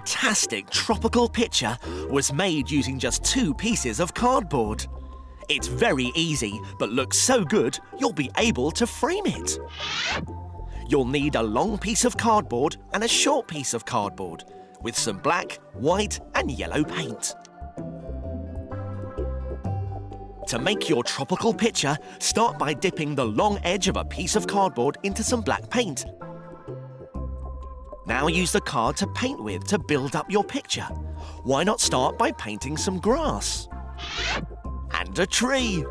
fantastic tropical picture was made using just 2 pieces of cardboard. It's very easy, but looks so good you'll be able to frame it. You'll need a long piece of cardboard and a short piece of cardboard with some black, white and yellow paint. To make your tropical picture, start by dipping the long edge of a piece of cardboard into some black paint. Now use the card to paint with to build up your picture. Why not start by painting some grass? And a tree.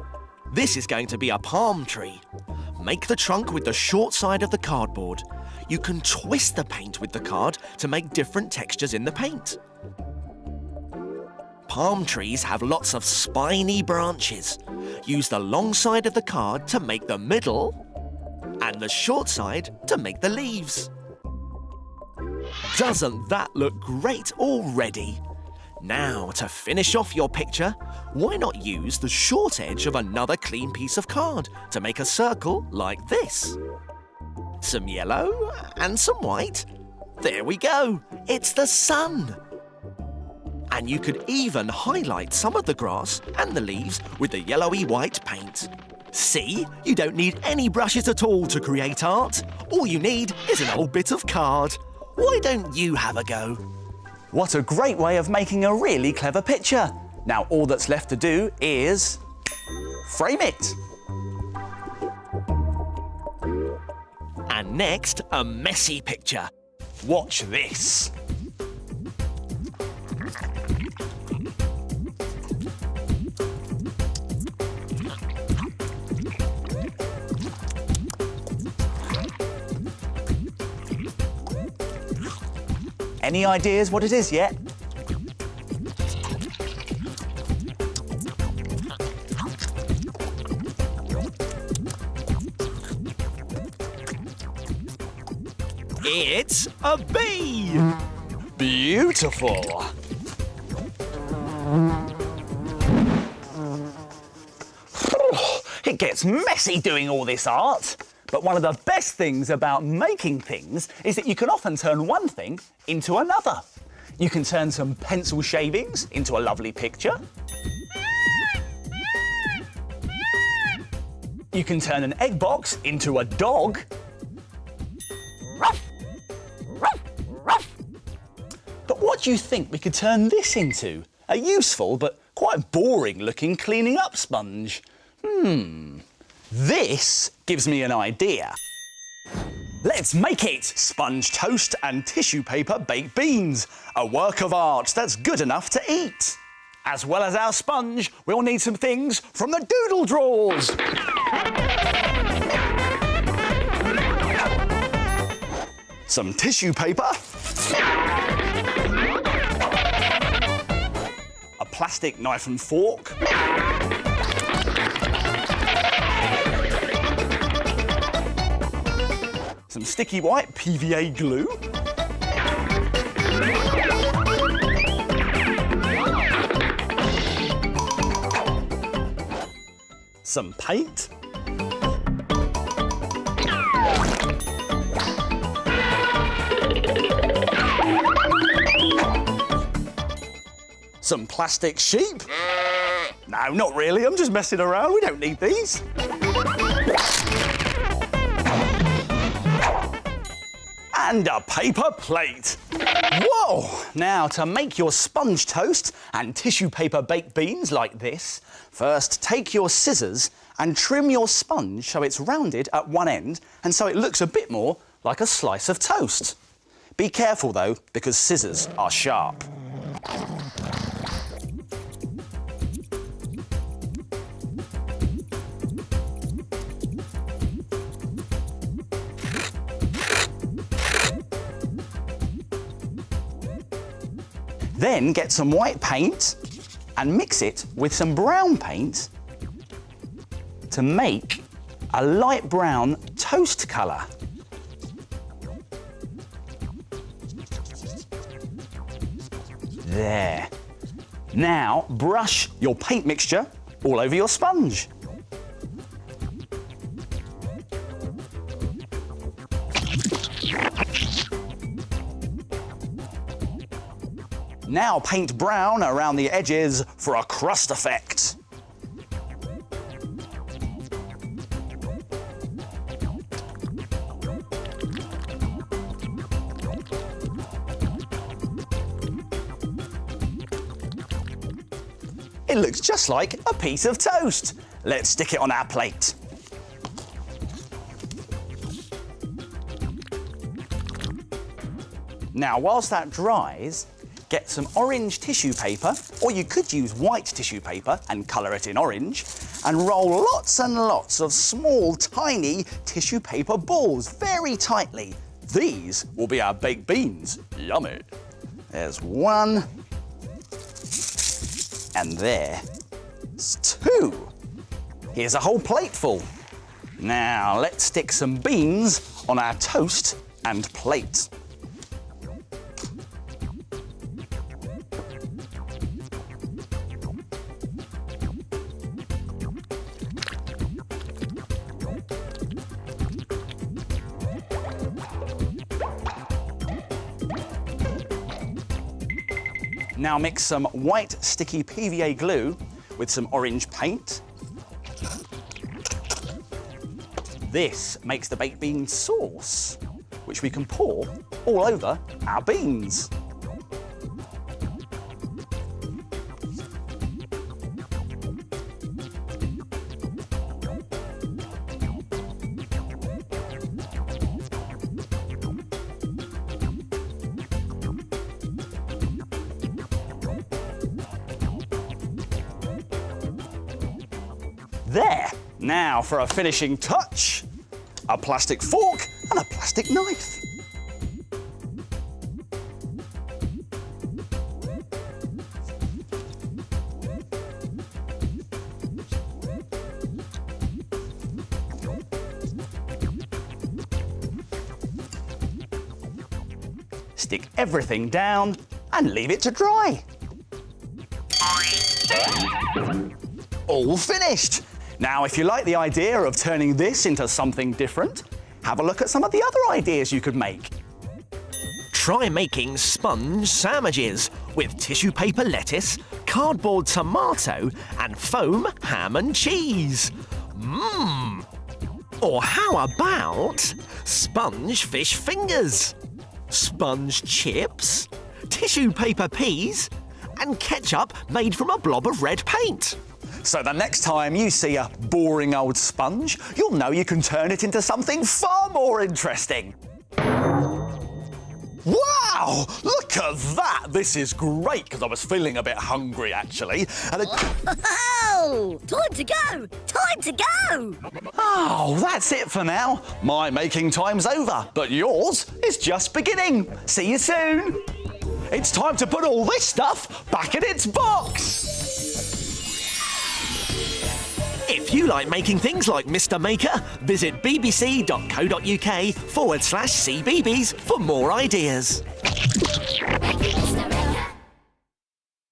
This is going to be a palm tree. Make the trunk with the short side of the cardboard. You can twist the paint with the card to make different textures in the paint. Palm trees have lots of spiny branches. Use the long side of the card to make the middle and the short side to make the leaves. Doesn't that look great already? Now, to finish off your picture, why not use the short edge of another clean piece of card to make a circle like this? Some yellow and some white. There we go. It's the sun. And you could even highlight some of the grass and the leaves with the yellowy white paint. See? You don't need any brushes at all to create art. All you need is an old bit of card. Why don't you have a go? What a great way of making a really clever picture. Now all that's left to do is frame it. And next, a messy picture. Watch this. Any ideas what it is yet? It's a bee! Beautiful! It gets messy doing all this art. But one of the best things about making things is that you can often turn one thing into another. You can turn some pencil shavings into a lovely picture. You can turn an egg box into a dog. But what do you think we could turn this into? A useful but quite boring looking cleaning up sponge. This gives me an idea. Let's make it sponge toast and tissue paper baked beans, a work of art that's good enough to eat. As well as our sponge, we'll need some things from the doodle drawers. Some tissue paper. A plastic knife and fork. Some sticky white PVA glue. Some paint. Some plastic sheep. No, not really, I'm just messing around, we don't need these. And a paper plate. Whoa! Now, to make your sponge toast and tissue paper baked beans like this, first take your scissors and trim your sponge so it's rounded at one end and so it looks a bit more like a slice of toast. Be careful though, because scissors are sharp. Then get some white paint and mix it with some brown paint to make a light brown toast colour. There. Now brush your paint mixture all over your sponge. Now paint brown around the edges for a crust effect. It looks just like a piece of toast. Let's stick it on our plate. Now, whilst that dries, get some orange tissue paper, or you could use white tissue paper and colour it in orange, and roll lots and lots of small, tiny tissue paper balls very tightly. These will be our baked beans. Yummy. There's one. And there's two. Here's a whole plate full. Now, let's stick some beans on our toast and plate. Now mix some white sticky PVA glue with some orange paint. This makes the baked bean sauce, which we can pour all over our beans. There. Now for a finishing touch, a plastic fork and a plastic knife. Stick everything down and leave it to dry. All finished. Now, if you like the idea of turning this into something different, have a look at some of the other ideas you could make. Try making sponge sandwiches with tissue paper lettuce, cardboard tomato, and foam ham and cheese. Mmm! Or how about sponge fish fingers, sponge chips, tissue paper peas, and ketchup made from a blob of red paint? So the next time you see a boring old sponge, you'll know you can turn it into something far more interesting. Wow! Look at that! This is great, because I was feeling a bit hungry, actually. And Oh! Time to go! Time to go! Oh, that's it for now. My making time's over, but yours is just beginning. See you soon. It's time to put all this stuff back in its box. If you like making things like Mr. Maker, visit bbc.co.uk/CBeebies for more ideas.